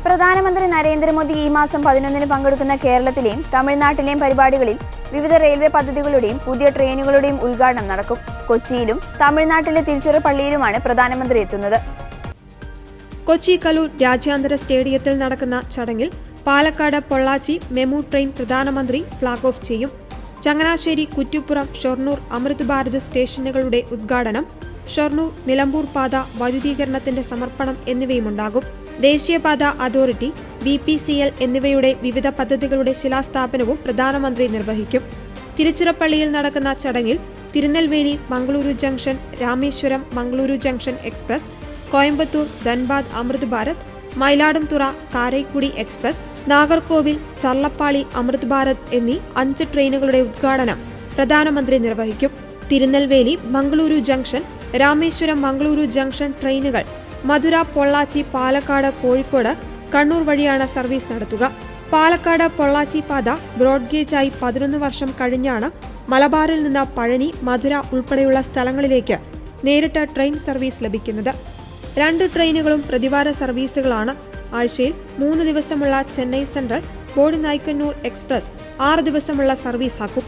പ്രധാനമന്ത്രി നരേന്ദ്രമോദി ഈ മാസം 11-ന് പങ്കെടുക്കുന്ന കേരളത്തിലെയും തമിഴ്നാട്ടിലെയും പരിപാടികളിൽ വിവിധ റെയിൽവേ പദ്ധതികളുടെയും പുതിയ ട്രെയിനുകളുടെയും ഉദ്ഘാടനം നടക്കും. കൊച്ചിയിലും തമിഴ്നാട്ടിലെ തിരുച്ചിറപ്പള്ളിയിലുമാണ് പ്രധാനമന്ത്രി എത്തുന്നത്. കൊച്ചി കലൂർ രാജ്യാന്തര സ്റ്റേഡിയത്തിൽ നടക്കുന്ന ചടങ്ങിൽ പാലക്കാട് പൊള്ളാച്ചി മെമു ട്രെയിൻ പ്രധാനമന്ത്രി ഫ്ളാഗ് ഓഫ് ചെയ്യും. ചങ്ങനാശ്ശേരി, കുറ്റിപ്പുറം, ഷൊർണൂർ, അമൃത് ഭാരത് സ്റ്റേഷനുകളുടെ ഉദ്ഘാടനം, ഷൊർണൂർ നിലമ്പൂർ പാത വൈദ്യുതീകരണത്തിന്റെ സമർപ്പണം എന്നിവയുമുണ്ടാകും. ദേശീയപാത അതോറിറ്റി, BPCL എന്നിവയുടെ വിവിധ പദ്ധതികളുടെ ശിലാസ്ഥാപനവും പ്രധാനമന്ത്രി നിർവഹിക്കും. തിരുച്ചിറപ്പള്ളിയിൽ നടക്കുന്ന ചടങ്ങിൽ Tirunelveli Mangaluru junction, Rameswaram Mangaluru junction express, Coimbatore Dhanbad Amrit Bharat, Mayiladuthurai Karaikudi express, Nagercoil Charlapalli Amrit Bharat എന്നീ 5 ട്രെയിനുകളുടെ ഉദ്ഘാടനം പ്രധാനമന്ത്രി നിർവഹിക്കും. തിരുനെൽവേലി മംഗളൂരു ജംഗ്ഷൻ, രാമേശ്വരം മംഗളൂരു ജംഗ്ഷൻ ട്രെയിനുകൾ മധുര, പൊള്ളാച്ചി, പാലക്കാട്, കോഴിക്കോട്, കണ്ണൂർ വഴിയാണ് സർവീസ് നടത്തുക. പാലക്കാട് പൊള്ളാച്ചി പാത ബ്രോഡ്ഗേജായി 11 വർഷം കഴിഞ്ഞാണ് മലബാറിൽ നിന്ന് പഴനി, മധുര ഉൾപ്പെടെയുള്ള സ്ഥലങ്ങളിലേക്ക് നേരിട്ട് ട്രെയിൻ സർവീസ് ലഭിക്കുന്നത്. 2 ട്രെയിനുകളും പ്രതിവാര സർവീസുകളാണ്. ആഴ്ചയിൽ 3 ദിവസമുള്ള ചെന്നൈ സെൻട്രൽ, ബോഡിനായ്ക്കന്നൂർ എക്സ്പ്രസ് 6 ദിവസമുള്ള സർവീസാക്കും.